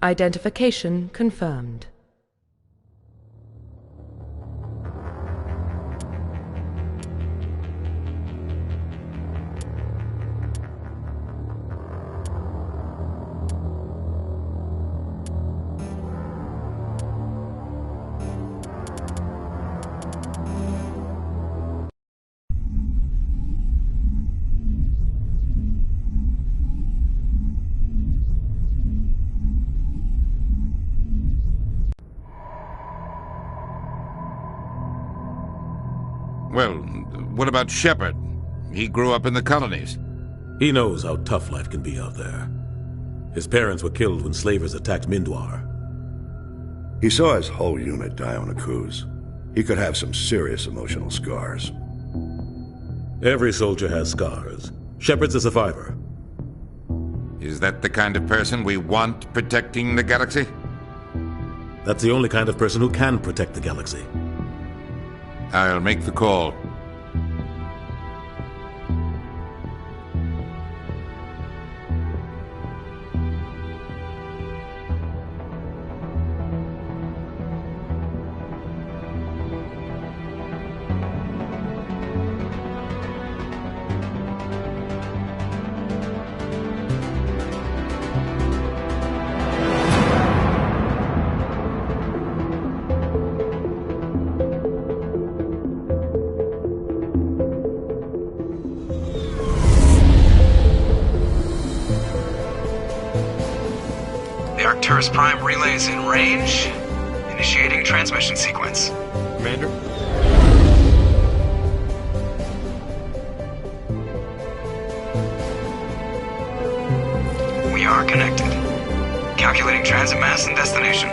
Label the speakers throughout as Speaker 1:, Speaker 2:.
Speaker 1: Identification confirmed.
Speaker 2: Well, what about Shepard? He grew up in the colonies.
Speaker 3: He knows how tough life can be out there. His parents were killed when slavers attacked Mindwar.
Speaker 4: He saw his whole unit die on a cruise. He could have some serious emotional scars.
Speaker 3: Every soldier has scars. Shepard's a survivor.
Speaker 2: Is that the kind of person we want protecting the galaxy?
Speaker 3: That's the only kind of person who can protect the galaxy.
Speaker 2: I'll make the call.
Speaker 5: Arcturus Prime relay is in range. Initiating transmission sequence.
Speaker 6: Commander?
Speaker 5: We are connected. Calculating transit mass and destination.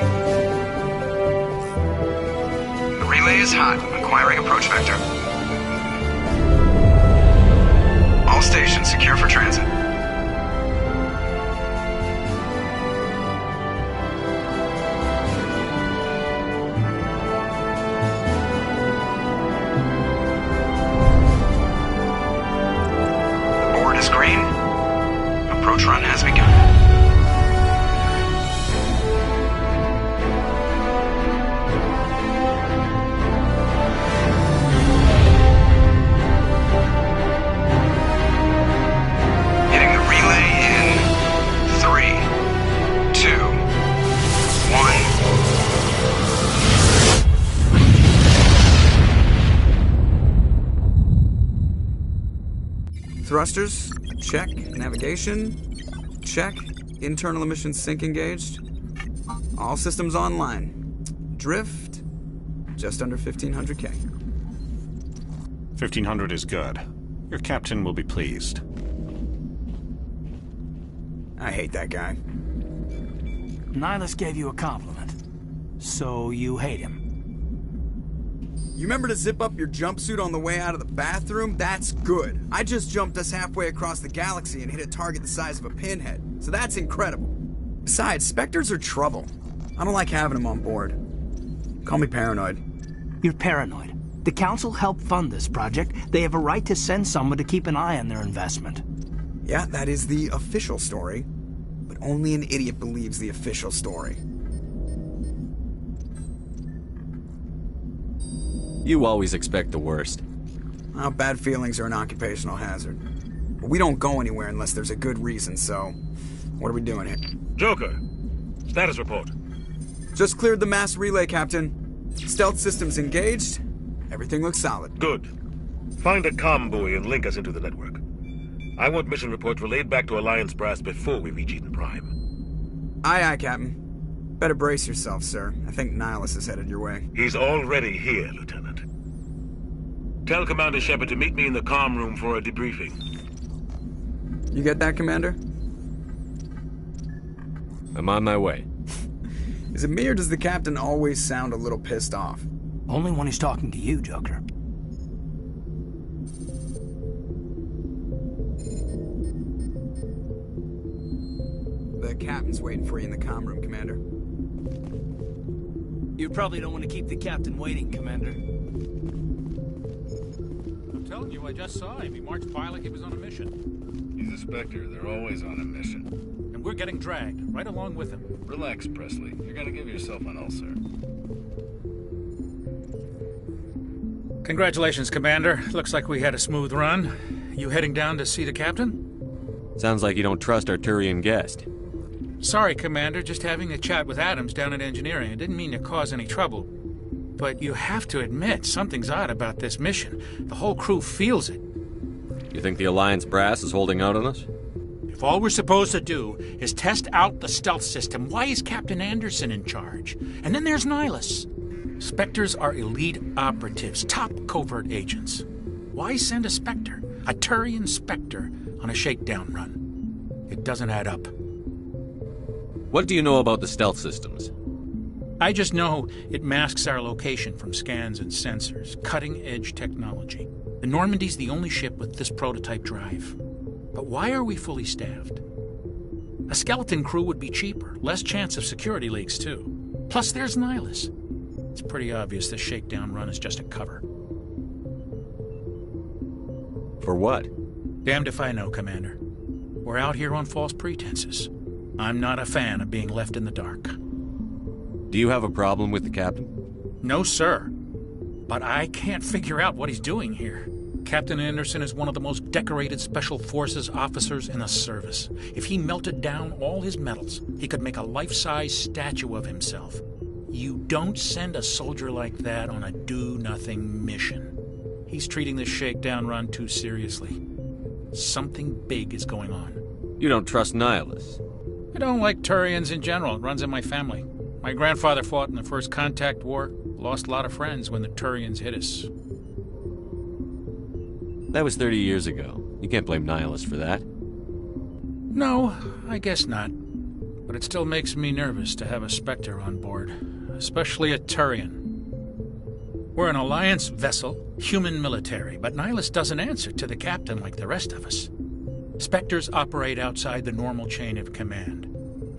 Speaker 5: The relay is hot. Acquiring approach vector. All stations secure for transit. Approach run has begun. Hitting the relay in 3, 2, 1. Thrusters, check. Navigation, check. Internal emissions sync engaged. All systems online. Drift, just under 1,500K.
Speaker 6: 1,500 is good. Your captain will be pleased.
Speaker 5: I hate that guy.
Speaker 7: Nihilus gave you a compliment. So you hate him.
Speaker 5: You remember to zip up your jumpsuit on the way out of the bathroom? That's good. I just jumped us halfway across the galaxy and hit a target the size of a pinhead. So that's incredible. Besides, Spectres are trouble. I don't like having them on board. Call me paranoid.
Speaker 7: You're paranoid. The Council helped fund this project. They have a right to send someone to keep an eye on their investment.
Speaker 5: Yeah, that is the official story. But only an idiot believes the official story.
Speaker 8: You always expect the worst.
Speaker 5: Well, bad feelings are an occupational hazard. But we don't go anywhere unless there's a good reason, so... What are we doing here?
Speaker 9: Joker, status report.
Speaker 5: Just cleared the mass relay, Captain. Stealth systems engaged. Everything looks solid.
Speaker 9: Good. Find a comm buoy and link us into the network. I want mission reports relayed back to Alliance Brass before we reach Eden Prime.
Speaker 5: Aye, aye, Captain. Better brace yourself, sir. I think Nihilus is headed your way.
Speaker 9: He's already here, Lieutenant. Tell Commander Shepard to meet me in the comm room for a debriefing.
Speaker 5: You get that, Commander?
Speaker 8: I'm on my way.
Speaker 5: Is it me or does the Captain always sound a little pissed off?
Speaker 7: Only when he's talking to you, Joker.
Speaker 5: The Captain's waiting for you in the comm room, Commander.
Speaker 7: You probably don't want to keep the Captain waiting, Commander.
Speaker 10: I'm telling you, I just saw him. He marched by like he was on a mission.
Speaker 11: He's a Spectre. They're always on a mission.
Speaker 10: And
Speaker 1: and we're getting dragged, right along with him.
Speaker 10: Relax, Presley. You're gonna give yourself an ulcer.
Speaker 1: Congratulations, Commander. Looks like we had a smooth run. You heading down to see the captain?
Speaker 8: Sounds like you don't trust our Turian guest.
Speaker 1: Sorry, Commander. Just having a chat with Adams down at engineering. I didn't mean to cause any trouble. But you have to admit, something's odd about this mission. The whole crew feels it.
Speaker 8: You think the Alliance brass is holding out on us?
Speaker 1: If all we're supposed to do is test out the stealth system, why is Captain Anderson in charge? And then there's Nihilus. Spectres are elite operatives, top covert agents. Why send a Spectre, a Turian Spectre, on a shakedown run? It doesn't add up.
Speaker 8: What do you know about the stealth systems?
Speaker 1: I just know it masks our location from scans and sensors. Cutting-edge technology. The Normandy's the only ship with this prototype drive. But why are we fully staffed? A skeleton crew would be cheaper. Less chance of security leaks, too. Plus, there's Nihilus. It's pretty obvious this shakedown run is just a cover.
Speaker 8: For what?
Speaker 1: Damned if I know, Commander. We're out here on false pretenses. I'm not a fan of being left in the dark.
Speaker 8: Do you have a problem with the captain?
Speaker 1: No, sir. But I can't figure out what he's doing here. Captain Anderson is one of the most decorated Special Forces officers in the service. If he melted down all his medals, he could make a life-size statue of himself. You don't send a soldier like that on a do-nothing mission. He's treating this shakedown run too seriously. Something big is going on.
Speaker 8: You don't trust Nihilus?
Speaker 1: I don't like Turians in general. It runs in my family. My grandfather fought in the First Contact War. Lost a lot of friends when the Turians hit us.
Speaker 8: That was 30 years ago. You can't blame Nihilus for that.
Speaker 1: No, I guess not. But it still makes me nervous to have a Spectre on board. Especially a Turian. We're an Alliance vessel, human military, but Nihilus doesn't answer to the captain like the rest of us. Spectres operate outside the normal chain of command.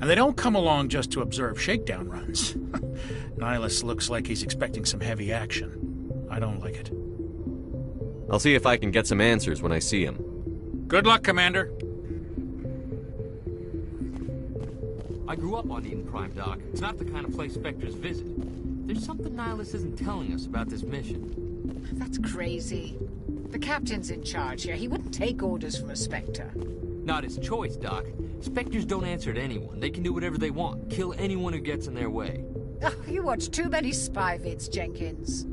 Speaker 1: And they don't come along just to observe shakedown runs. Nihilus looks like he's expecting some heavy action. I don't like it.
Speaker 8: I'll see if I can get some answers when I see him.
Speaker 1: Good luck, Commander.
Speaker 11: I grew up on Eden Prime, Doc. It's not the kind of place Spectres visit. There's something Nihilus isn't telling us about this mission.
Speaker 12: That's crazy. The captain's in charge here. He wouldn't take orders from a Spectre.
Speaker 11: Not his choice, Doc. Spectres don't answer to anyone. They can do whatever they want. Kill anyone who gets in their way.
Speaker 12: Oh, you watch too many spy vids, Jenkins.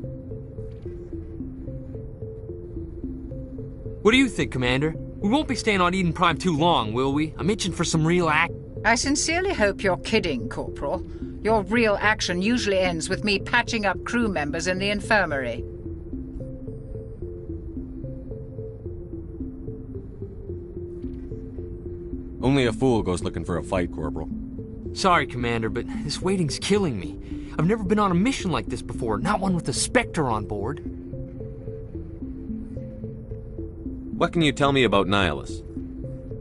Speaker 11: What do you think, Commander? We won't be staying on Eden Prime too long, will we? I'm itching for some real act.
Speaker 12: I sincerely hope you're kidding, Corporal. Your real action usually ends with me patching up crew members in the infirmary.
Speaker 8: Only a fool goes looking for a fight, Corporal.
Speaker 11: Sorry, Commander, but this waiting's killing me. I've never been on a mission like this before, not one with a Spectre on board.
Speaker 8: What can you tell me about Nihilus?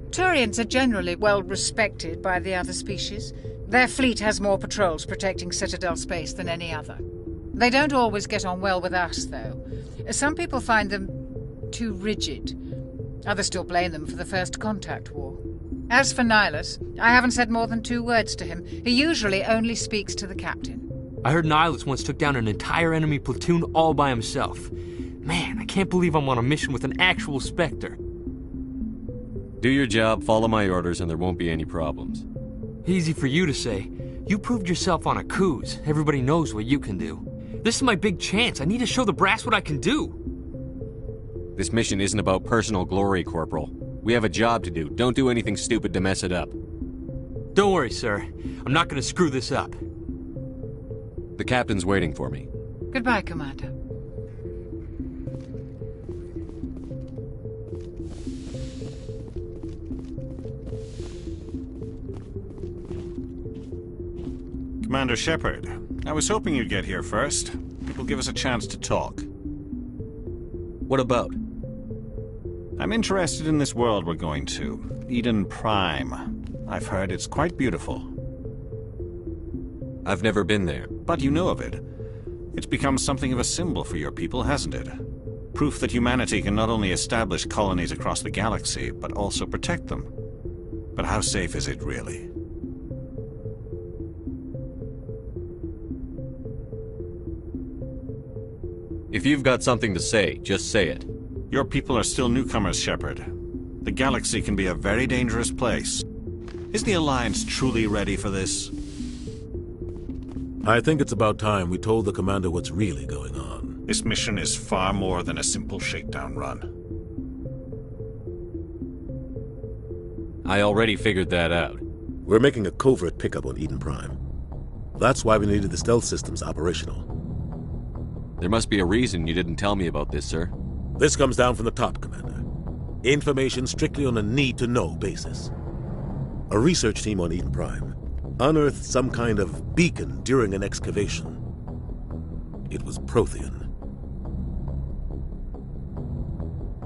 Speaker 12: Turians are generally well respected by the other species. Their fleet has more patrols protecting Citadel space than any other. They don't always get on well with us, though. Some people find them too rigid. Others still blame them for the First Contact War. As for Nihilus, I haven't said more than 2 words to him. He usually only speaks to the captain.
Speaker 11: I heard Nihilus once took down an entire enemy platoon all by himself. Man, I can't believe I'm on a mission with an actual Spectre.
Speaker 8: Do your job, follow my orders, and there won't be any problems.
Speaker 11: Easy for you to say. You proved yourself on a cruise. Everybody knows what you can do. This is my big chance. I need to show the brass what I can do.
Speaker 8: This mission isn't about personal glory, Corporal. We have a job to do. Don't do anything stupid to mess it up.
Speaker 11: Don't worry, sir. I'm not going to screw this up.
Speaker 8: The captain's waiting for me.
Speaker 12: Goodbye, Commander.
Speaker 6: Commander Shepard, I was hoping you'd get here first. It will give us a chance to talk.
Speaker 8: What about?
Speaker 6: I'm interested in this world we're going to, Eden Prime. I've heard it's quite beautiful.
Speaker 8: I've never been there.
Speaker 6: But you know of it. It's become something of a symbol for your people, hasn't it? Proof that humanity can not only establish colonies across the galaxy, but also protect them. But how safe is it really?
Speaker 8: If you've got something to say, just say it.
Speaker 6: Your people are still newcomers, Shepard. The galaxy can be a very dangerous place. Is the Alliance truly ready for this?
Speaker 3: I think it's about time we told the Commander what's really going on.
Speaker 6: This mission is far more than a simple shakedown run.
Speaker 8: I already figured that out.
Speaker 3: We're making a covert pickup on Eden Prime. That's why we needed the stealth systems operational.
Speaker 8: There must be a reason you didn't tell me about this, sir.
Speaker 3: This comes down from the top, Commander. Information strictly on a need-to-know basis. A research team on Eden Prime unearthed some kind of beacon during an excavation. It was Prothean.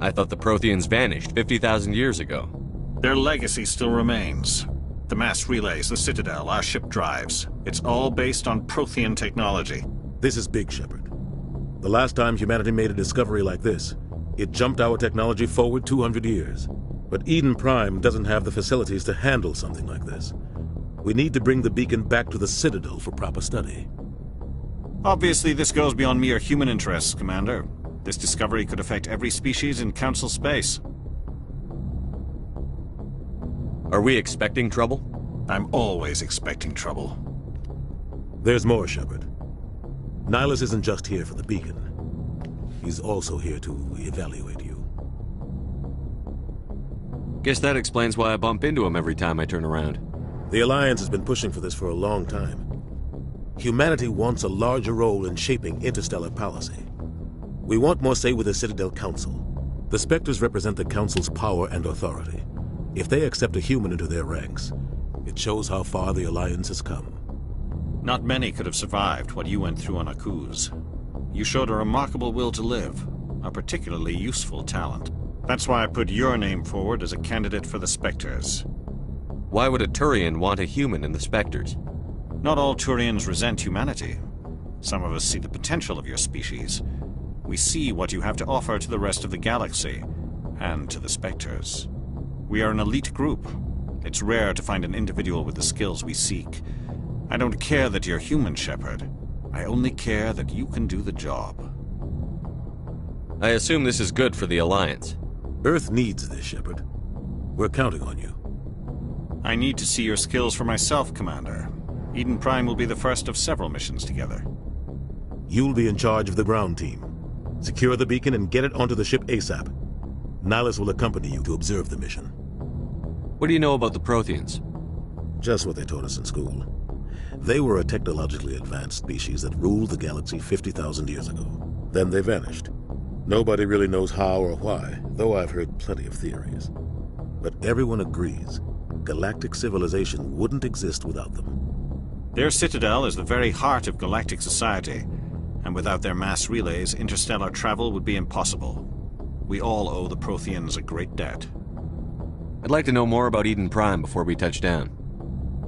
Speaker 8: I thought the Protheans vanished 50,000 years ago.
Speaker 6: Their legacy still remains. The mass relays, the Citadel, our ship drives. It's all based on Prothean technology.
Speaker 3: This is big, Shepard. The last time humanity made a discovery like this, it jumped our technology forward 200 years. But Eden Prime doesn't have the facilities to handle something like this. We need to bring the beacon back to the Citadel for proper study.
Speaker 6: Obviously, this goes beyond mere human interests, Commander. This discovery could affect every species in Council space.
Speaker 8: Are we expecting trouble?
Speaker 6: I'm always expecting trouble.
Speaker 3: There's more, Shepard. Nihilus isn't just here for the beacon. He's also here to evaluate you.
Speaker 8: Guess that explains why I bump into him every time I turn around.
Speaker 3: The Alliance has been pushing for this for a long time. Humanity wants a larger role in shaping interstellar policy. We want more say with the Citadel Council. The Spectres represent the Council's power and authority. If they accept a human into their ranks, it shows how far the Alliance has come.
Speaker 6: Not many could have survived what you went through on Akuz. You showed a remarkable will to live, a particularly useful talent. That's why I put your name forward as a candidate for the Spectres.
Speaker 8: Why would a Turian want a human in the Spectres?
Speaker 6: Not all Turians resent humanity. Some of us see the potential of your species. We see what you have to offer to the rest of the galaxy, and to the Spectres. We are an elite group. It's rare to find an individual with the skills we seek. I don't care that you're human, Shepard. I only care that you can do the job.
Speaker 8: I assume this is good for the Alliance.
Speaker 3: Earth needs this, Shepard. We're counting on you.
Speaker 6: I need to see your skills for myself, Commander. Eden Prime will be the first of several missions together.
Speaker 3: You'll be in charge of the ground team. Secure the beacon and get it onto the ship ASAP. Nihilus will accompany you to observe the mission.
Speaker 8: What do you know about the Protheans?
Speaker 3: Just what they taught us in school. They were a technologically advanced species that ruled the galaxy 50,000 years ago. Then they vanished. Nobody really knows how or why, though I've heard plenty of theories. But everyone agrees galactic civilization wouldn't exist without them.
Speaker 6: Their citadel is the very heart of galactic society, and without their mass relays, interstellar travel would be impossible. We all owe the Protheans a great debt.
Speaker 8: I'd like to know more about Eden Prime before we touch down.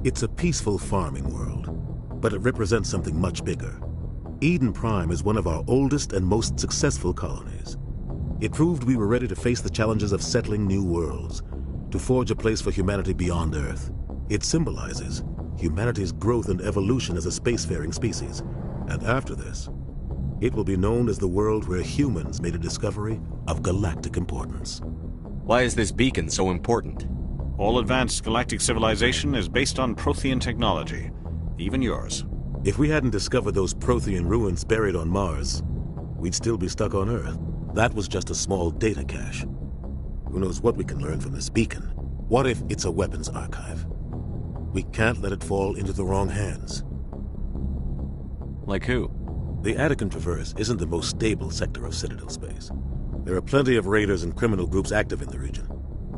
Speaker 3: It's a peaceful farming world, but it represents something much bigger. Eden Prime is one of our oldest and most successful colonies. It proved we were ready to face the challenges of settling new worlds, to forge a place for humanity beyond Earth. It symbolizes humanity's growth and evolution as a spacefaring species. And after this, it will be known as the world where humans made a discovery of galactic importance.
Speaker 8: Why is this beacon so important?
Speaker 6: All advanced galactic civilization is based on Prothean technology, even yours.
Speaker 3: If we hadn't discovered those Prothean ruins buried on Mars, we'd still be stuck on Earth. That was just a small data cache. Who knows what we can learn from this beacon? What if it's a weapons archive? We can't let it fall into the wrong hands.
Speaker 8: Like who?
Speaker 3: The Attican Traverse isn't the most stable sector of Citadel space. There are plenty of raiders and criminal groups active in the region.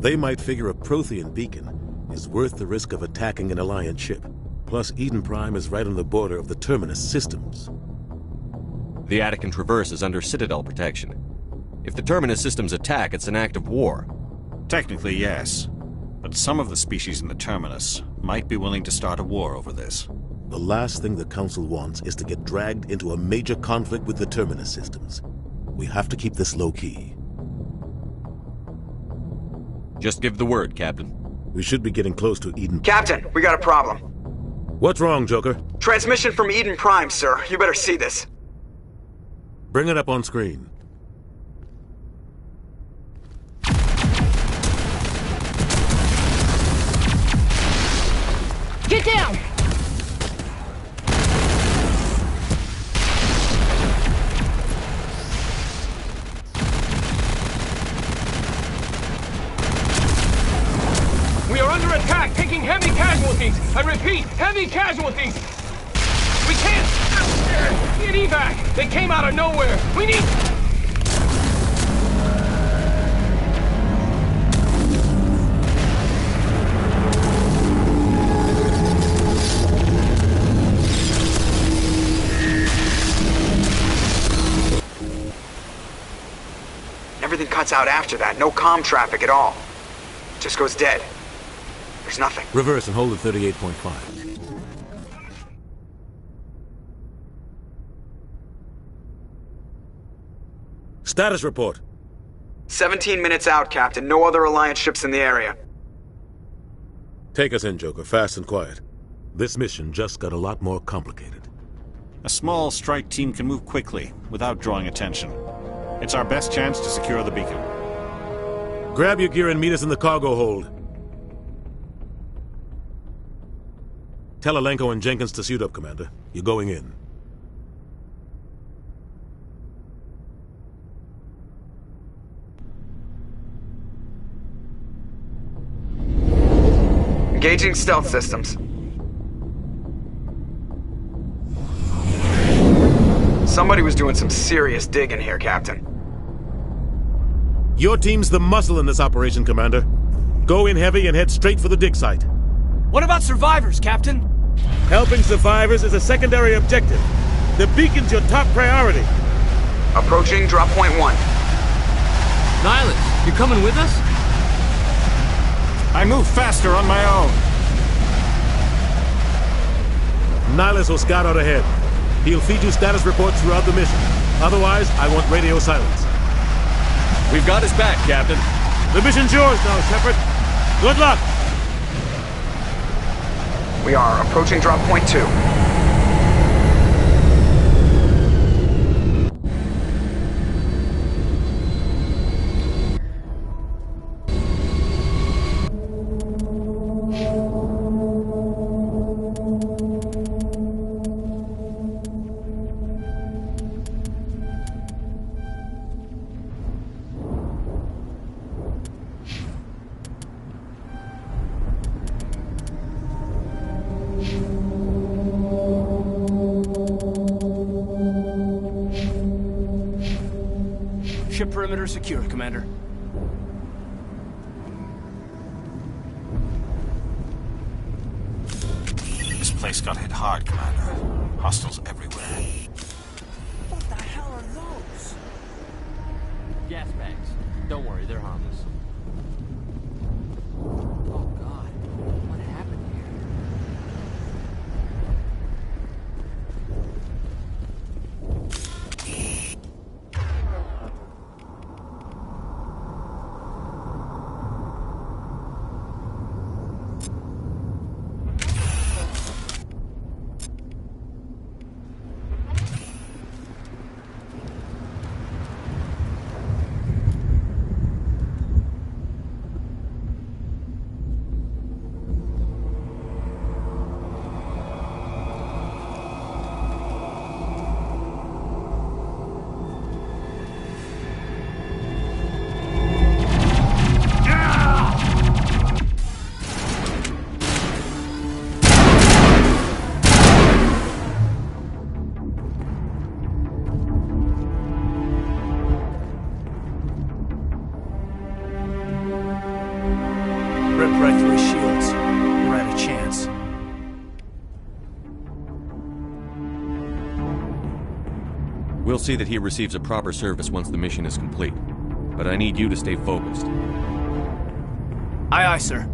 Speaker 3: They might figure a Prothean beacon is worth the risk of attacking an Alliance ship. Plus, Eden Prime is right on the border of the Terminus systems.
Speaker 8: The Attican Traverse is under Citadel protection. If the Terminus systems attack, it's an act of war.
Speaker 6: Technically, yes. But some of the species in the Terminus might be willing to start a war over this.
Speaker 3: The last thing the Council wants is to get dragged into a major conflict with the Terminus systems. We have to keep this low-key.
Speaker 8: Just give the word, Captain.
Speaker 3: We should be getting close to Eden.
Speaker 5: Captain, we got a problem.
Speaker 3: What's wrong, Joker?
Speaker 5: Transmission from Eden Prime, sir. You better see this.
Speaker 3: Bring it up on screen.
Speaker 13: Get down!
Speaker 14: We are under attack, taking heavy casualties. I repeat, heavy casualties. We can't get evac. They came out of nowhere. We need...
Speaker 5: Everything cuts out after that. No comm traffic at all. Just goes dead. There's nothing.
Speaker 3: Reverse and hold at 38.5. Status report.
Speaker 5: 17 minutes out, Captain. No other Alliance ships in the area.
Speaker 3: Take us in, Joker, fast and quiet. This mission just got a lot more complicated.
Speaker 6: A small strike team can move quickly, without drawing attention. It's our best chance to secure the beacon.
Speaker 3: Grab your gear and meet us in the cargo hold. Tell Alenko and Jenkins to suit up, Commander. You're going in.
Speaker 5: Engaging stealth systems. Somebody was doing some serious digging here, Captain.
Speaker 3: Your team's the muscle in this operation, Commander. Go in heavy and head straight for the dig site.
Speaker 14: What about survivors, Captain?
Speaker 3: Helping survivors is a secondary objective. The beacon's your top priority.
Speaker 5: Approaching drop point 1.
Speaker 14: Nihilus, you coming with us?
Speaker 6: I move faster on my own.
Speaker 3: Nihilus will scout out ahead. He'll feed you status reports throughout the mission. Otherwise, I want radio silence.
Speaker 8: We've got his back, Captain.
Speaker 3: The mission's yours now, Shepard. Good luck!
Speaker 5: We are approaching drop point 2.
Speaker 14: Ship perimeter secure, Commander.
Speaker 6: This place got hit hard, Commander. Hostiles everywhere.
Speaker 13: What the hell are those?
Speaker 11: Gas bags. Don't worry, they're harmless. Oh God, what happened here?
Speaker 7: Rip right through his shields. We're at a chance.
Speaker 8: We'll see that he receives a proper service once the mission is complete. But I need you to stay focused.
Speaker 7: Aye, aye, sir.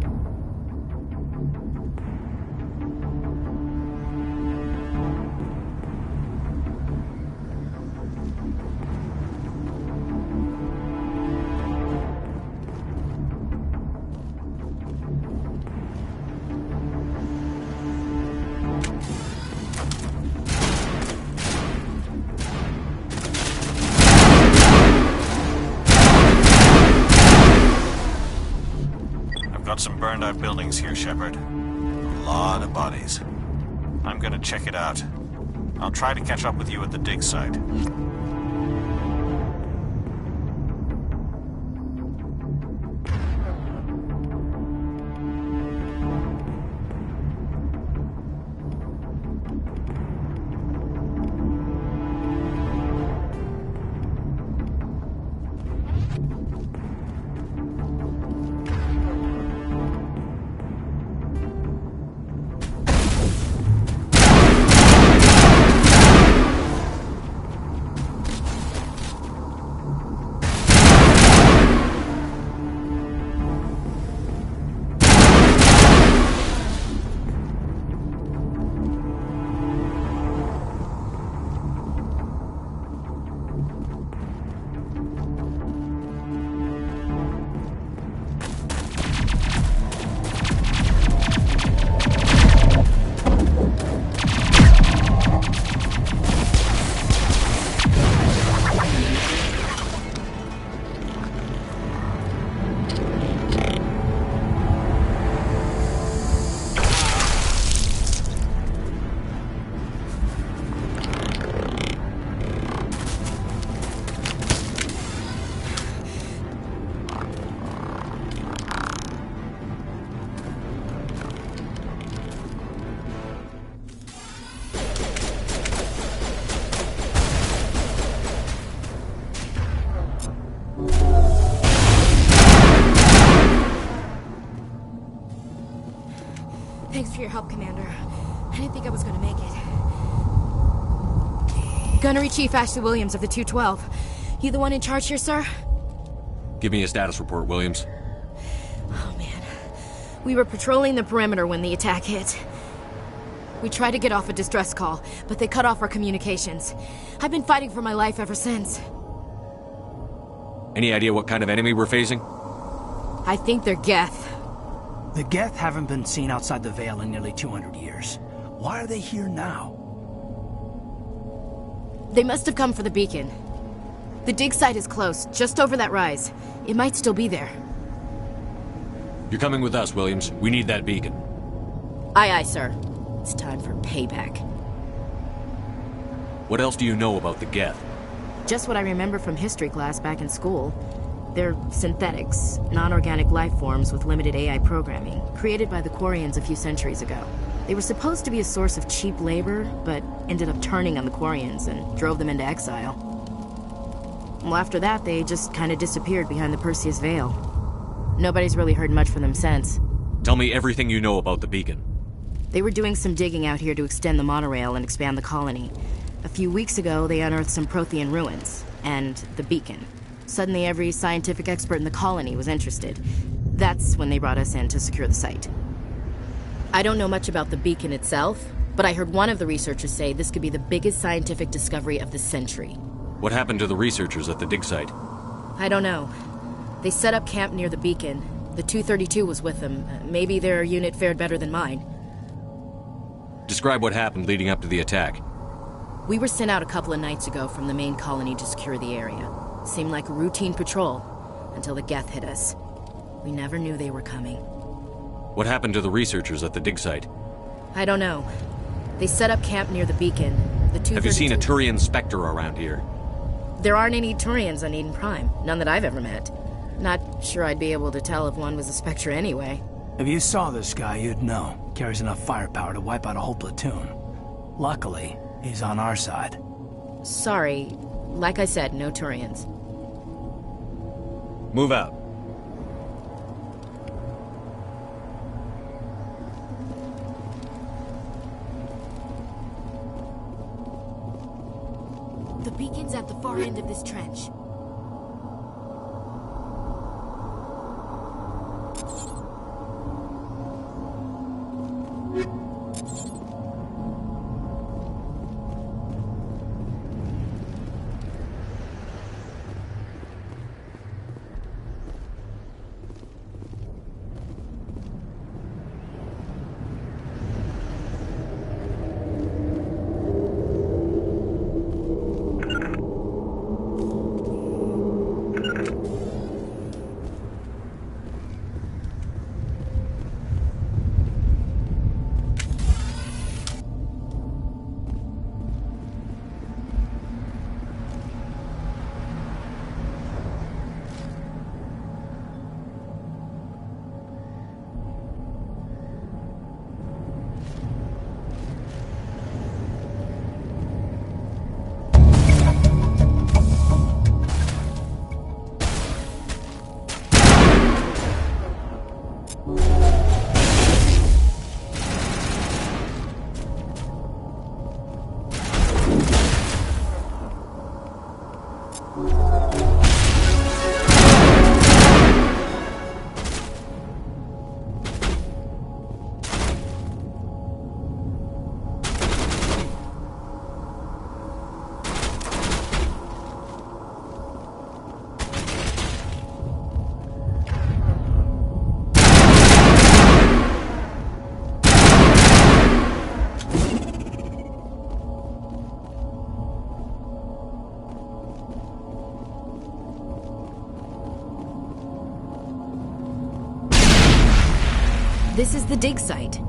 Speaker 6: Got some burned out buildings here, Shepard. A lot of bodies. I'm gonna check it out. I'll try to catch up with you at the dig site.
Speaker 15: Thanks for your help, Commander. I didn't think I was gonna make it. Gunnery Chief Ashley191's of the 212. You the one in charge here, sir?
Speaker 8: Give me a status report, Williams.
Speaker 15: Oh, man. We were patrolling the perimeter when the attack hit. We tried to get off a distress call, but they cut off our communications. I've been fighting for my life ever since.
Speaker 8: Any idea what kind of enemy we're facing?
Speaker 15: I think they're Geth.
Speaker 7: The Geth haven't been seen outside the Veil in nearly 200 years. Why are they here now?
Speaker 15: They must have come for the beacon. The dig site is close, just over that rise. It might still be there.
Speaker 8: You're coming with us, Williams. We need that beacon.
Speaker 15: Aye, aye, sir. It's time for payback.
Speaker 8: What else do you know about the Geth?
Speaker 15: Just what I remember from history class back in school. They're synthetics, non-organic life forms with limited AI programming, created by the Quarians a few centuries ago. They were supposed to be a source of cheap labor, but ended up turning on the Quarians and drove them into exile. Well, after that, they just kind of disappeared behind the Perseus Veil. Nobody's really heard much from them since.
Speaker 8: Tell me everything you know about the beacon.
Speaker 15: They were doing some digging out here to extend the monorail and expand the colony. A few weeks ago, they unearthed some Prothean ruins, and the beacon. Suddenly, every scientific expert in the colony was interested. That's when they brought us in to secure the site. I don't know much about the beacon itself, but I heard one of the researchers say this could be the biggest scientific discovery of the century.
Speaker 8: What happened to the researchers at the dig site?
Speaker 15: I don't know. They set up camp near the beacon. The 232 was with them. Maybe their unit fared better than mine.
Speaker 8: Describe what happened leading up to the attack.
Speaker 15: We were sent out a couple of nights ago from the main colony to secure the area. Seemed like a routine patrol, until the Geth hit us. We never knew they were coming.
Speaker 8: What happened to the researchers at the dig site?
Speaker 15: I don't know. They set up camp near the beacon. The 232...
Speaker 8: Have you seen a Turian Spectre around here?
Speaker 15: There aren't any Turians on Eden Prime. None that I've ever met. Not sure I'd be able to tell if one was a Spectre anyway.
Speaker 7: If you saw this guy, you'd know. Carries enough firepower to wipe out a whole platoon. Luckily, he's on our side.
Speaker 15: Sorry. Like I said, no Turians.
Speaker 8: Move out.
Speaker 15: The beacon's at the far end of this trench. This is the dig site.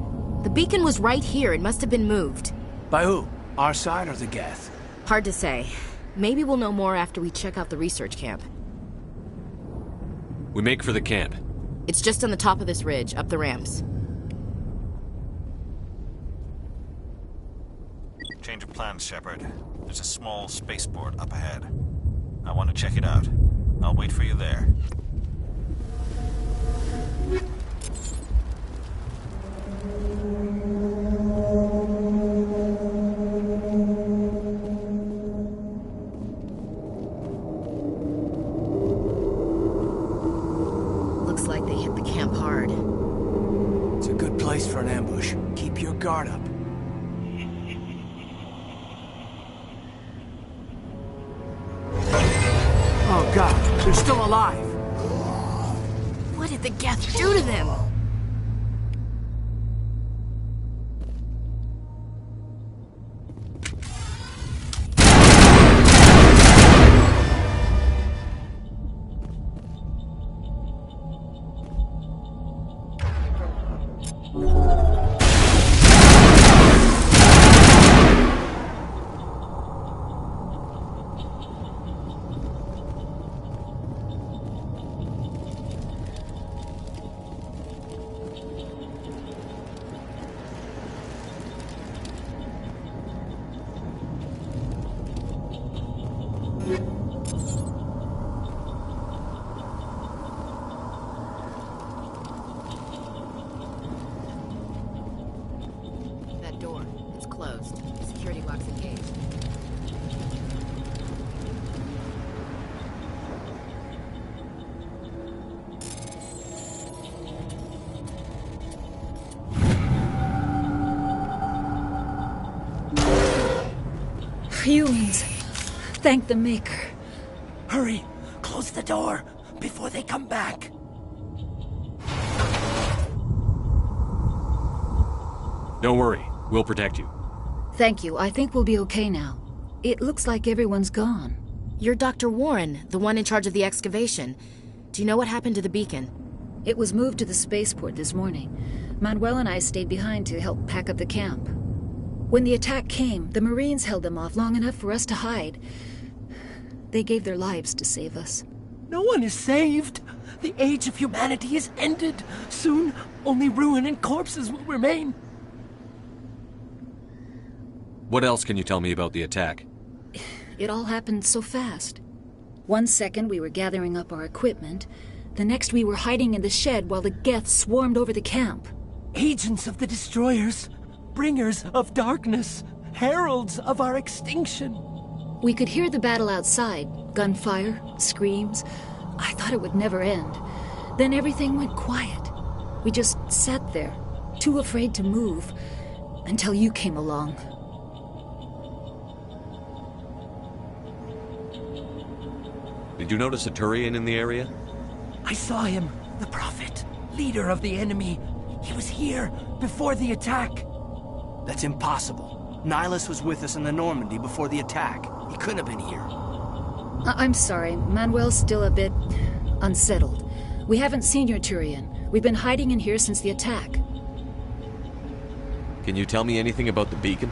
Speaker 15: The beacon was right here. It must have been moved.
Speaker 7: By who? Our side or the Geth?
Speaker 15: Hard to say. Maybe we'll know more after we check out the research camp.
Speaker 8: We make for the camp.
Speaker 15: It's just on the top of this ridge, up the ramps.
Speaker 6: Change of plans, Shepard. There's a small spaceport up ahead. I want to check it out. I'll wait for you there.
Speaker 15: Looks like they hit the camp hard.
Speaker 7: It's a good place for an ambush. Keep your guard up. Oh god, they're still alive!
Speaker 15: What did the Geth do to them? That door, it's closed. Security locks engaged.
Speaker 16: Humans. Thank the Maker.
Speaker 7: Hurry! Close the door before they come back.
Speaker 8: Don't worry. We'll protect you.
Speaker 16: Thank you. I think we'll be okay now. It looks like everyone's gone.
Speaker 15: You're Dr. Warren, the one in charge of the excavation. Do you know what happened to the beacon?
Speaker 16: It was moved to the spaceport this morning. Manuel and I stayed behind to help pack up the camp. When the attack came, the Marines held them off long enough for us to hide. They gave their lives to save us.
Speaker 7: No one is saved. The age of humanity is ended. Soon, only ruin and corpses will remain.
Speaker 8: What else can you tell me about the attack?
Speaker 16: It all happened so fast. 1 second we were gathering up our equipment. The next we were hiding in the shed while the Geth swarmed over the camp.
Speaker 7: Agents of the destroyers. Bringers of darkness. Heralds of our extinction.
Speaker 16: We could hear the battle outside. Gunfire, screams. I thought it would never end. Then everything went quiet. We just sat there, too afraid to move, until you came along.
Speaker 8: Did you notice a Turian in the area?
Speaker 7: I saw him, the Prophet, leader of the enemy. He was here before the attack. That's impossible. Nihilus was with us in the Normandy before the attack. He couldn't have been here.
Speaker 16: I'm sorry. Manuel's still a bit unsettled. We haven't seen your Turian. We've been hiding in here since the attack.
Speaker 8: Can you tell me anything about the beacon?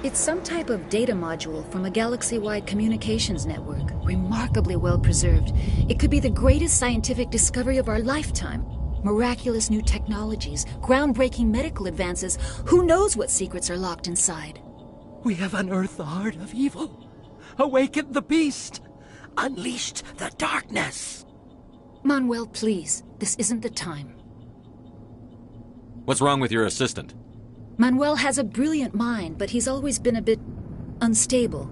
Speaker 16: It's some type of data module from a galaxy-wide communications network. Remarkably well preserved. It could be the greatest scientific discovery of our lifetime. Miraculous new technologies, groundbreaking medical advances. Who knows what secrets are locked inside?
Speaker 7: We have unearthed the heart of evil. Awakened the beast. Unleashed the darkness.
Speaker 16: Manuel, please. This isn't the time.
Speaker 8: What's wrong with your assistant?
Speaker 16: Manuel has a brilliant mind, but he's always been a bit unstable.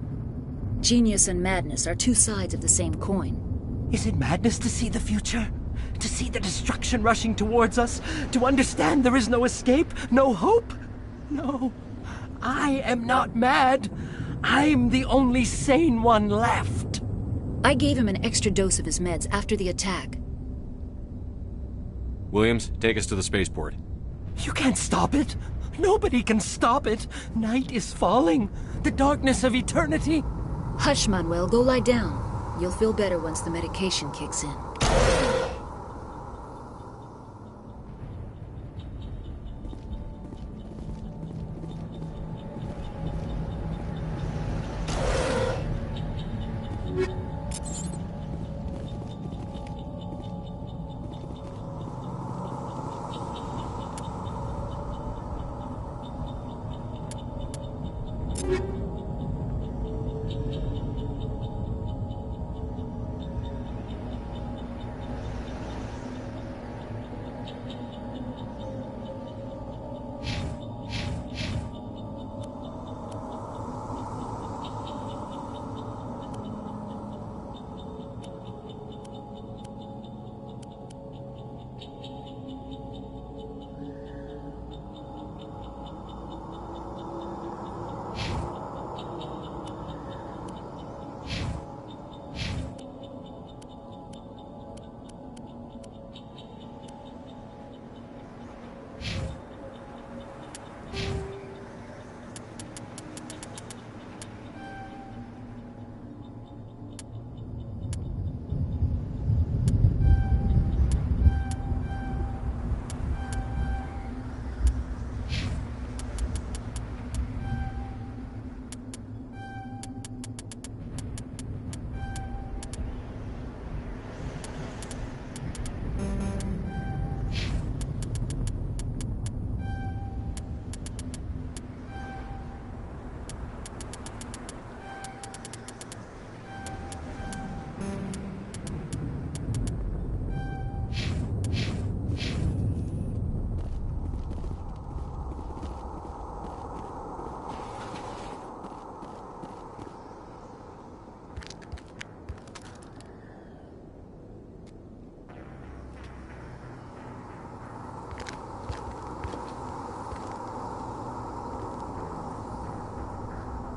Speaker 16: Genius and madness are two sides of the same coin.
Speaker 7: Is it madness to see the future? To see the destruction rushing towards us? To understand there is no escape? No hope? No. I am not mad. I'm the only sane one left.
Speaker 16: I gave him an extra dose of his meds after the attack.
Speaker 8: Williams, take us to the spaceport.
Speaker 7: You can't stop it. Nobody can stop it. Night is falling. The darkness of eternity.
Speaker 16: Hush, Manuel. Go lie down. You'll feel better once the medication kicks in.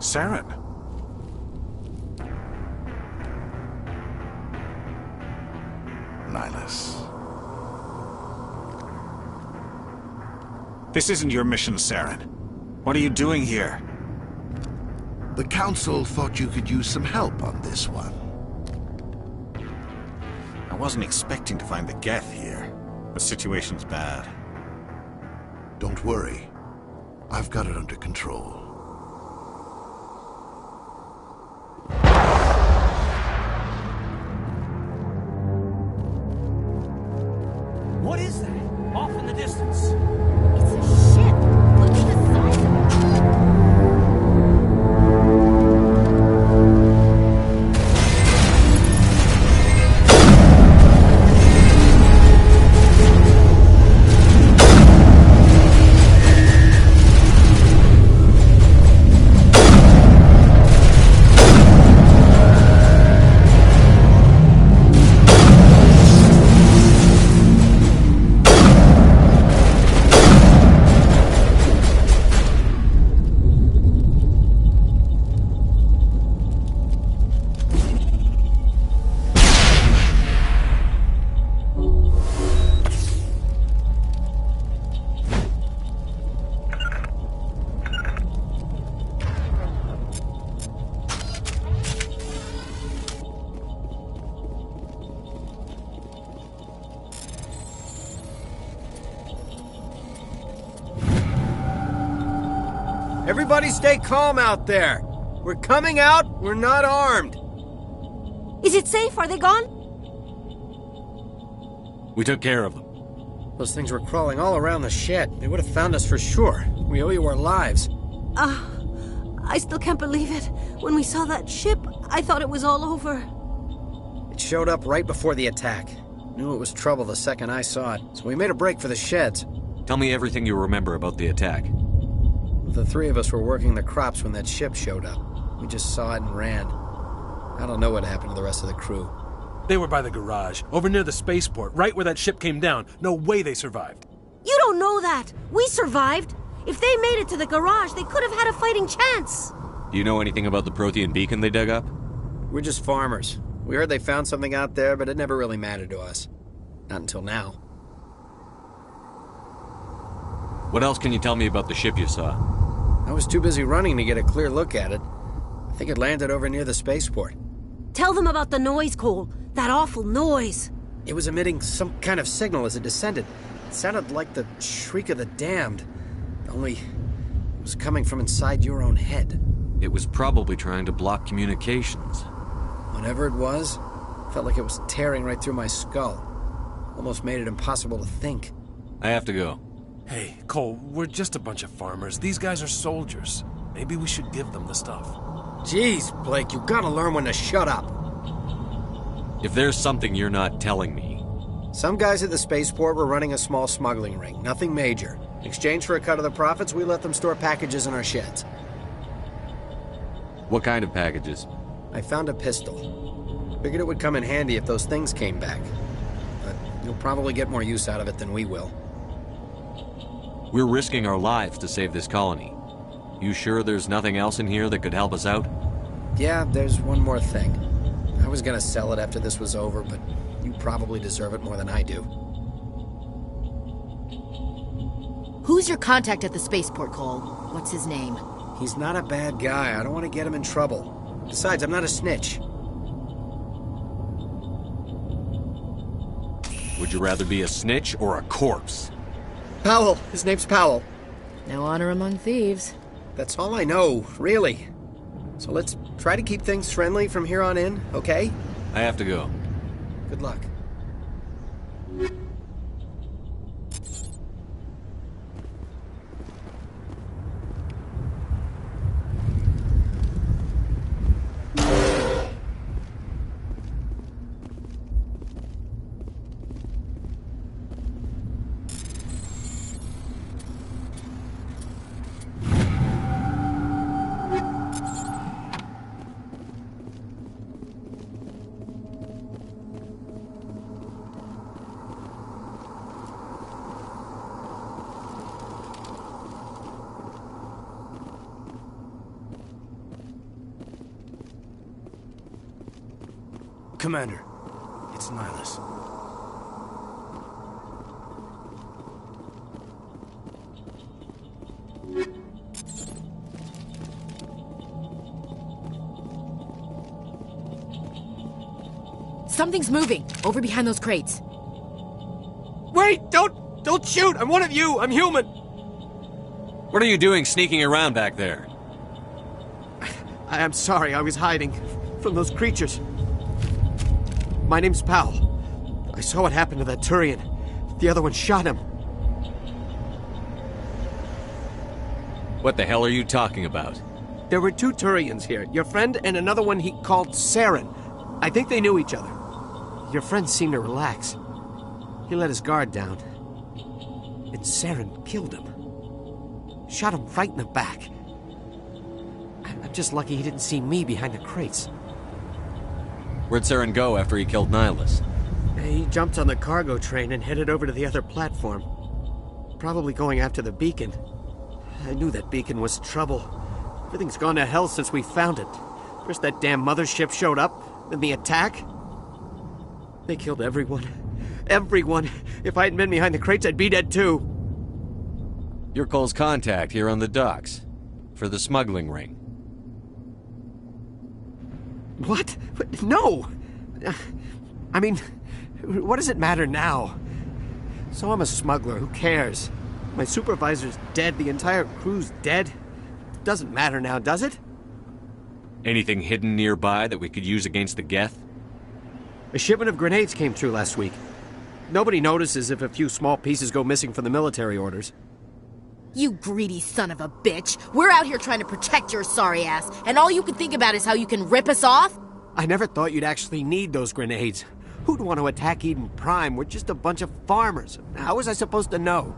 Speaker 17: Saren. Nihilus. This isn't your mission, Saren. What are you doing here?
Speaker 18: The Council thought you could use some help on this one.
Speaker 6: I wasn't expecting to find the Geth here. The situation's bad.
Speaker 18: Don't worry. I've got it under control.
Speaker 13: What is that? Off in the distance.
Speaker 15: It's a ship. Look at the size of it.
Speaker 7: Everybody stay calm out there. We're coming out, we're not armed.
Speaker 19: Is it safe? Are they gone?
Speaker 8: We took care of them.
Speaker 7: Those things were crawling all around the shed. They would have found us for sure. We owe you our lives.
Speaker 19: I still can't believe it. When we saw that ship, I thought it was all over.
Speaker 7: It showed up right before the attack. Knew it was trouble the second I saw it, so we made a break for the sheds.
Speaker 8: Tell me everything you remember about the attack.
Speaker 7: The three of us were working the crops when that ship showed up. We just saw it and ran. I don't know what happened to the rest of the crew.
Speaker 20: They were by the garage, over near the spaceport, right where that ship came down. No way they survived.
Speaker 19: You don't know that. We survived. If they made it to the garage, they could have had a fighting chance.
Speaker 8: Do you know anything about the Prothean beacon they dug up?
Speaker 7: We're just farmers. We heard they found something out there, but it never really mattered to us. Not until now.
Speaker 8: What else can you tell me about the ship you saw?
Speaker 7: I was too busy running to get a clear look at it. I think it landed over near the spaceport.
Speaker 19: Tell them about the noise, Cole. That awful noise.
Speaker 7: It was emitting some kind of signal as it descended. It sounded like the shriek of the damned. Only it was coming from inside your own head.
Speaker 8: It was probably trying to block communications.
Speaker 7: Whatever it was, felt like it was tearing right through my skull. Almost made it impossible to think.
Speaker 8: I have to go.
Speaker 20: Hey, Cole, we're just a bunch of farmers. These guys are soldiers. Maybe we should give them the stuff.
Speaker 7: Jeez, Blake, you gotta learn when to shut up.
Speaker 8: If there's something you're not telling me...
Speaker 7: Some guys at the spaceport were running a small smuggling ring. Nothing major. In exchange for a cut of the profits, we let them store packages in our sheds.
Speaker 8: What kind of packages?
Speaker 7: I found a pistol. Figured it would come in handy if those things came back. But you'll probably get more use out of it than we will.
Speaker 8: We're risking our lives to save this colony. You sure there's nothing else in here that could help us out?
Speaker 7: Yeah, there's one more thing. I was gonna sell it after this was over, but you probably deserve it more than I do.
Speaker 15: Who's your contact at the spaceport, Cole? What's his name?
Speaker 7: He's not a bad guy. I don't want to get him in trouble. Besides, I'm not a snitch.
Speaker 8: Would you rather be a snitch or a corpse?
Speaker 7: Powell. His name's Powell.
Speaker 15: No honor among thieves.
Speaker 7: That's all I know, really. So let's try to keep things friendly from here on in, okay?
Speaker 8: I have to go.
Speaker 7: Good luck.
Speaker 20: Commander. It's Nihilus.
Speaker 15: Something's moving, over behind those crates.
Speaker 7: Wait! Don't shoot! I'm one of you! I'm human!
Speaker 8: What are you doing sneaking around back there?
Speaker 7: I'm sorry, I was hiding from those creatures. My name's Powell. I saw what happened to that Turian. The other one shot him.
Speaker 8: What the hell are you talking about?
Speaker 7: There were 2 Turians here. Your friend and another one he called Saren. I think they knew each other. Your friend seemed to relax. He let his guard down. And Saren killed him. Shot him right in the back. I'm just lucky he didn't see me behind the crates.
Speaker 8: Where'd Saren go after he killed Nihilus?
Speaker 7: He jumped on the cargo train and headed over to the other platform. Probably going after the beacon. I knew that beacon was trouble. Everything's gone to hell since we found it. First that damn mothership showed up, then the attack. They killed everyone. Everyone! If I hadn't been behind the crates, I'd be dead too.
Speaker 8: You're Cole's contact here on the docks. For the smuggling ring.
Speaker 7: What? No! I mean, what does it matter now? So I'm a smuggler, who cares? My supervisor's dead, the entire crew's dead. Doesn't matter now, does it?
Speaker 8: Anything hidden nearby that we could use against the Geth?
Speaker 7: A shipment of grenades came through last week. Nobody notices if a few small pieces go missing from the military orders.
Speaker 15: You greedy son of a bitch. We're out here trying to protect your sorry ass, and all you can think about is how you can rip us off?
Speaker 7: I never thought you'd actually need those grenades. Who'd want to attack Eden Prime? We're just a bunch of farmers. How was I supposed to know?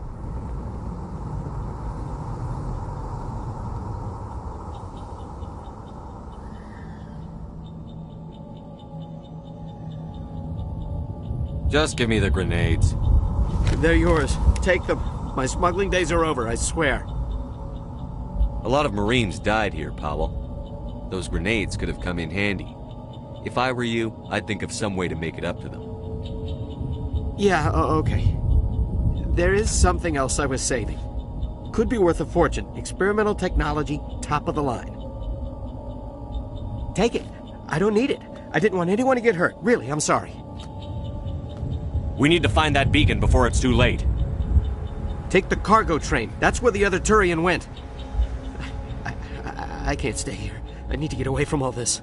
Speaker 8: Just give me the grenades.
Speaker 7: They're yours. Take them. My smuggling days are over, I swear.
Speaker 8: A lot of Marines died here, Powell. Those grenades could have come in handy. If I were you, I'd think of some way to make it up to them.
Speaker 7: Yeah, okay. There is something else I was saving. Could be worth a fortune. Experimental technology, top of the line. Take it. I don't need it. I didn't want anyone to get hurt. Really, I'm sorry.
Speaker 8: We need to find that beacon before it's too late.
Speaker 7: Take the cargo train. That's where the other Turian went. I can't stay here. I need to get away from all this.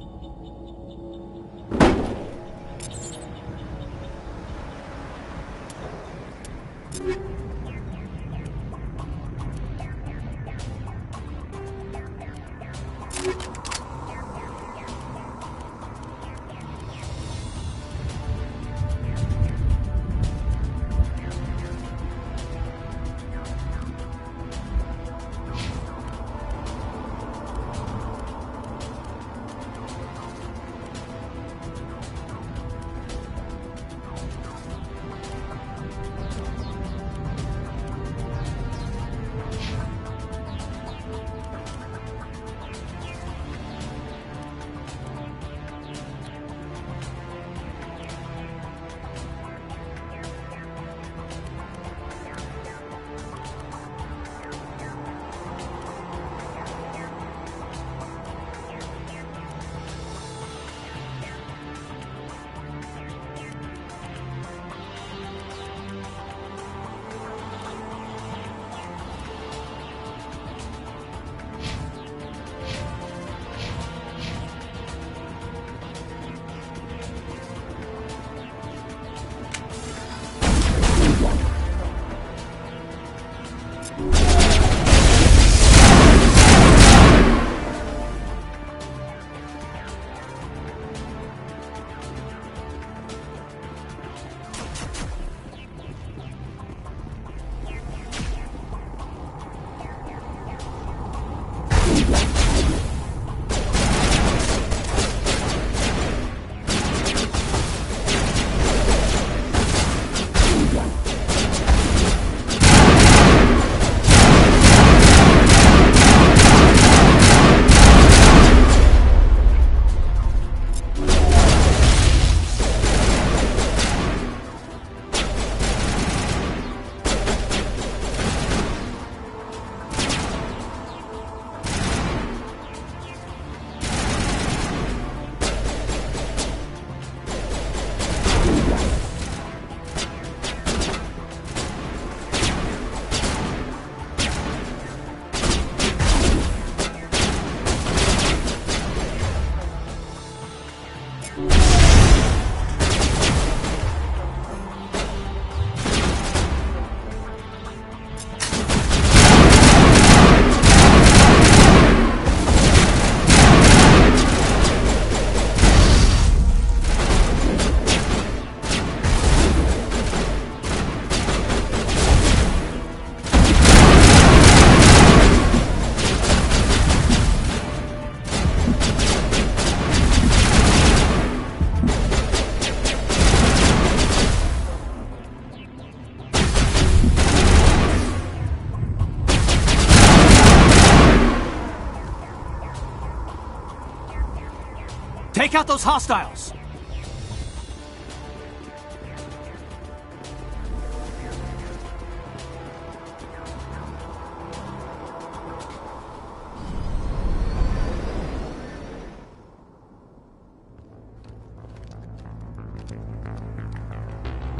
Speaker 13: Take out those hostiles!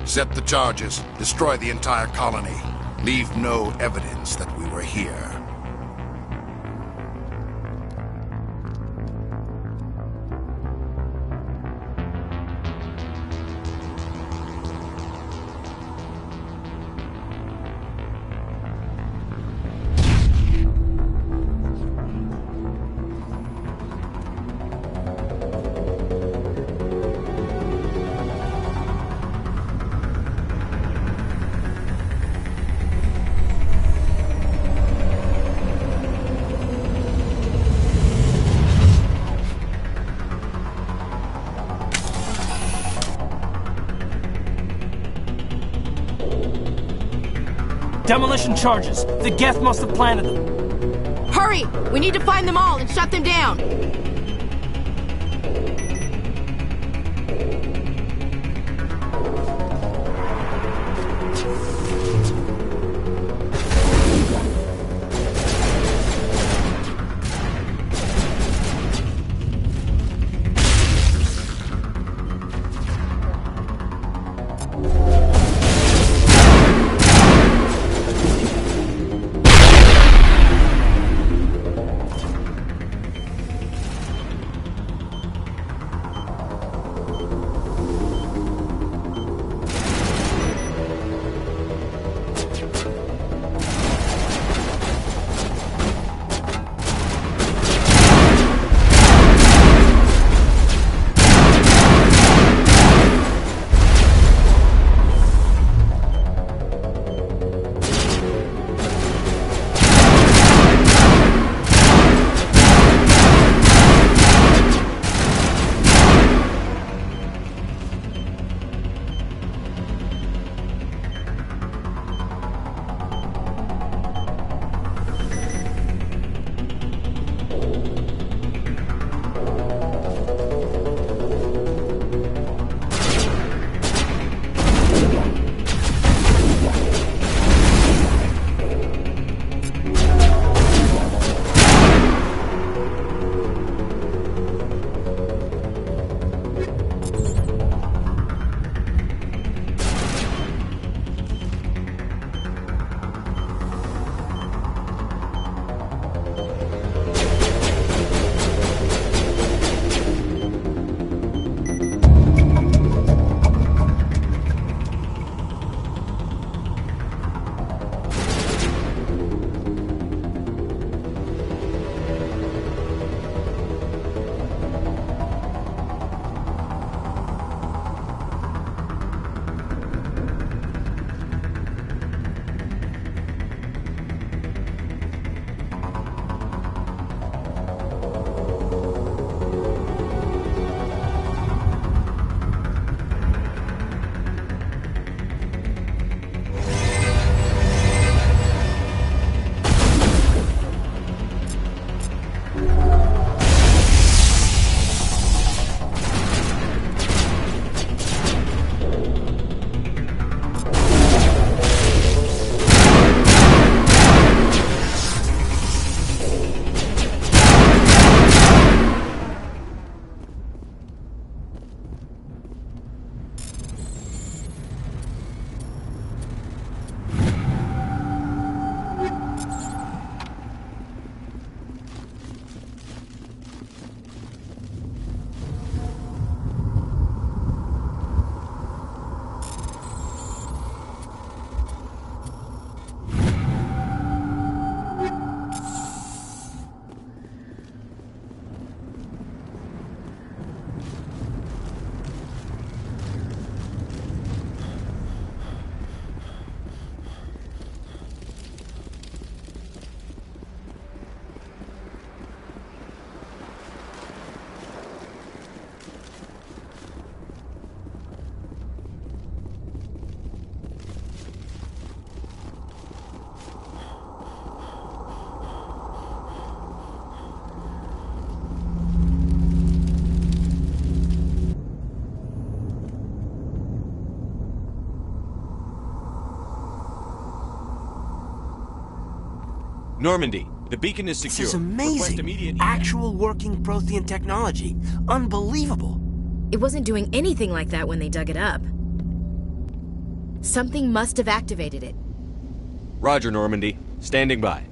Speaker 18: Set the charges. Destroy the entire colony. Leave no evidence that we were here.
Speaker 13: Demolition charges. The Geth must have planted them.
Speaker 19: Hurry! We need to find them all and shut them down.
Speaker 8: Normandy, the beacon is
Speaker 7: This
Speaker 8: secure.
Speaker 7: is amazing.
Speaker 8: Request immediate
Speaker 7: Actual working Prothean technology. Unbelievable.
Speaker 15: It wasn't doing anything like that when they dug it up. Something must have activated it.
Speaker 8: Roger, Normandy. Standing by.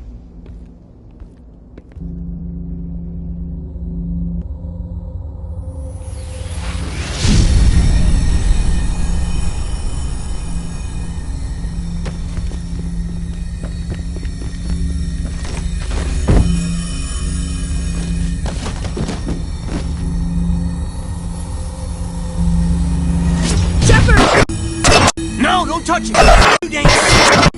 Speaker 7: No, don't touch it! Too dangerous!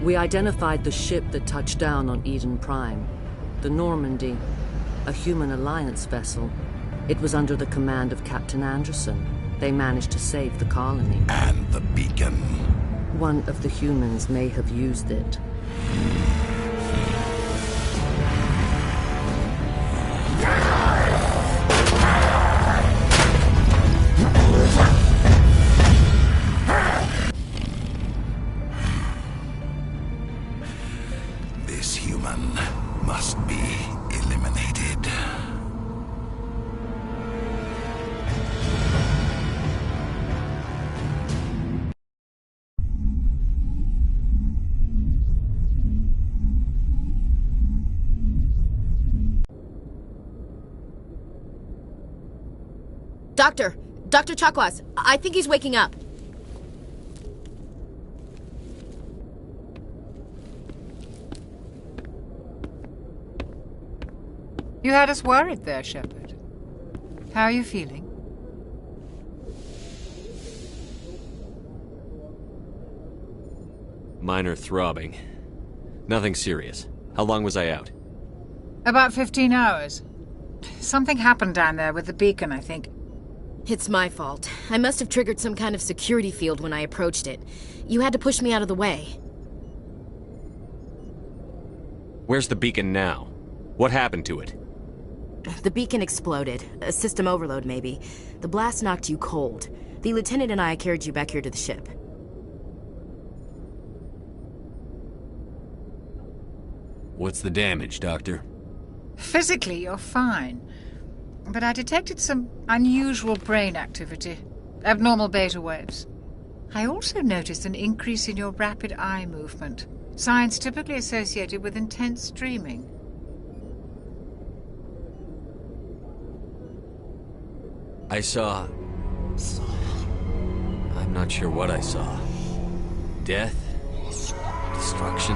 Speaker 21: We identified the ship that touched down on Eden Prime. The Normandy, a human alliance vessel. It was under the command of Captain Anderson. They managed to save the colony.
Speaker 18: And the beacon.
Speaker 21: One of the humans may have used it.
Speaker 18: This human must be eliminated.
Speaker 15: Dr. Chakwas, I think he's waking up.
Speaker 12: You had us worried there, Shepard. How are you feeling?
Speaker 8: Minor throbbing. Nothing serious. How long was I out?
Speaker 12: About 15 hours. Something happened down there with the beacon, I think.
Speaker 15: It's my fault. I must have triggered some kind of security field when I approached it. You had to push me out of the way.
Speaker 8: Where's the beacon now? What happened to it?
Speaker 15: The beacon exploded. A system overload, maybe. The blast knocked you cold. The lieutenant and I carried you back here to the ship.
Speaker 8: What's the damage, Doctor?
Speaker 12: Physically, you're fine. But I detected some unusual brain activity. Abnormal beta waves. I also noticed an increase in your rapid eye movement. Signs typically associated with intense dreaming.
Speaker 8: I saw... I'm not sure what I saw. Death? Destruction?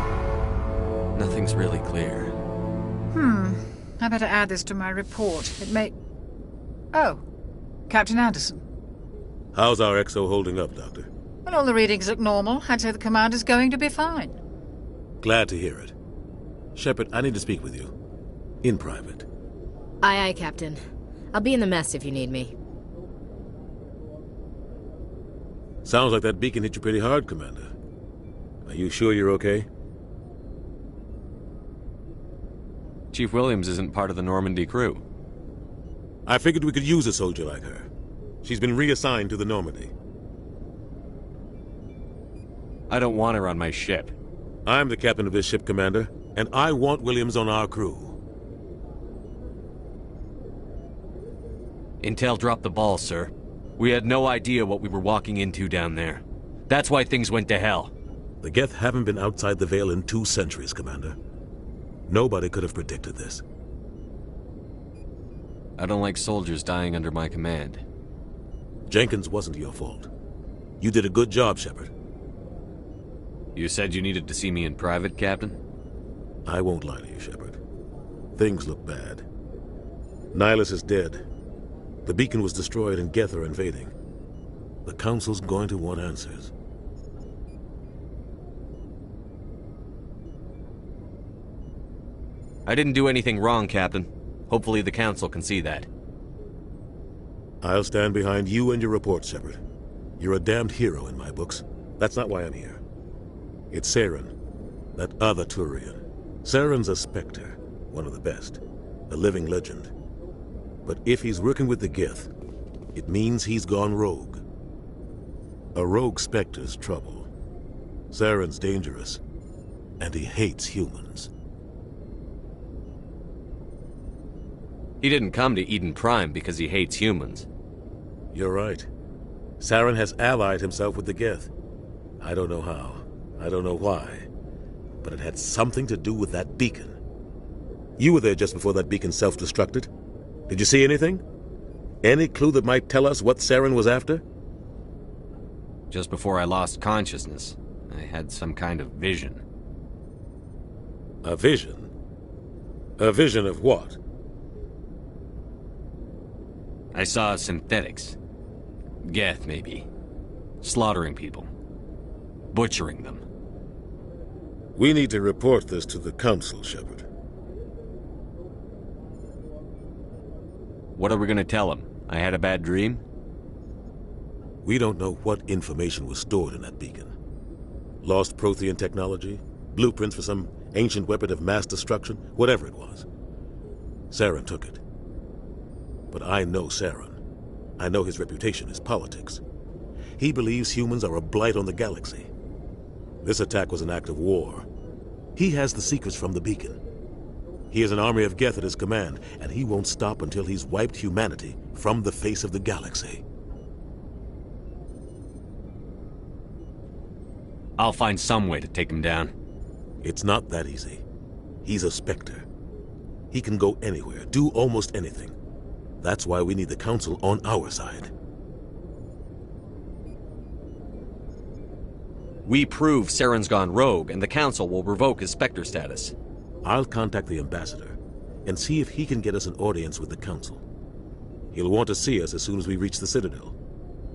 Speaker 8: Nothing's really clear.
Speaker 12: I better add this to my report. It may... Oh, Captain Anderson.
Speaker 3: How's our XO holding up, Doctor?
Speaker 12: Well, all the readings look normal. I'd say the commander's going to be fine.
Speaker 3: Glad to hear it. Shepard, I need to speak with you. In private.
Speaker 15: Aye, aye, Captain. I'll be in the mess if you need me.
Speaker 3: Sounds like that beacon hit you pretty hard, Commander. Are you sure you're okay?
Speaker 8: Chief Williams isn't part of the Normandy crew.
Speaker 3: I figured we could use a soldier like her. She's been reassigned to the Normandy.
Speaker 8: I don't want her on my ship.
Speaker 3: I'm the captain of this ship, Commander, and I want Williams on our crew.
Speaker 8: Intel dropped the ball, sir. We had no idea what we were walking into down there. That's why things went to hell.
Speaker 3: The Geth haven't been outside the Veil in 2 centuries, Commander. Nobody could have predicted this.
Speaker 8: I don't like soldiers dying under my command.
Speaker 3: Jenkins wasn't your fault. You did a good job, Shepard.
Speaker 8: You said you needed to see me in private, Captain?
Speaker 3: I won't lie to you, Shepard. Things look bad. Nihilus is dead. The beacon was destroyed and Geth are invading. The Council's going to want answers.
Speaker 8: I didn't do anything wrong, Captain. Hopefully the Council can see that.
Speaker 3: I'll stand behind you and your report, Shepard. You're a damned hero in my books. That's not why I'm here. It's Saren, that other Turian. Saren's a Spectre, one of the best, a living legend. But if he's working with the Geth, it means he's gone rogue. A rogue Spectre's trouble. Saren's dangerous, and he hates humans.
Speaker 8: He didn't come to Eden Prime because he hates humans.
Speaker 3: You're right. Saren has allied himself with the Geth. I don't know how. I don't know why. But it had something to do with that beacon. You were there just before that beacon self-destructed. Did you see anything? Any clue that might tell us what Saren was after?
Speaker 8: Just before I lost consciousness, I had some kind of vision.
Speaker 3: A vision? A vision of what?
Speaker 8: I saw synthetics. Geth, maybe. Slaughtering people. Butchering them.
Speaker 3: We need to report this to the Council, Shepard.
Speaker 8: What are we gonna tell them? I had a bad dream?
Speaker 3: We don't know what information was stored in that beacon. Lost Prothean technology? Blueprints for some ancient weapon of mass destruction? Whatever it was. Saren took it. But I know Saren. I know his reputation is politics. He believes humans are a blight on the galaxy. This attack was an act of war. He has the secrets from the beacon. He has an army of Geth at his command, and he won't stop until he's wiped humanity from the face of the galaxy.
Speaker 8: I'll find some way to take him down.
Speaker 3: It's not that easy. He's a Spectre. He can go anywhere, do almost anything. That's why we need the Council on our side.
Speaker 8: We prove Saren's gone rogue, and the Council will revoke his Spectre status.
Speaker 3: I'll contact the Ambassador, and see if he can get us an audience with the Council. He'll want to see us as soon as we reach the Citadel.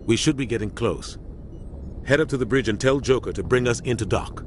Speaker 3: We should be getting close. Head up to the bridge and tell Joker to bring us into dock.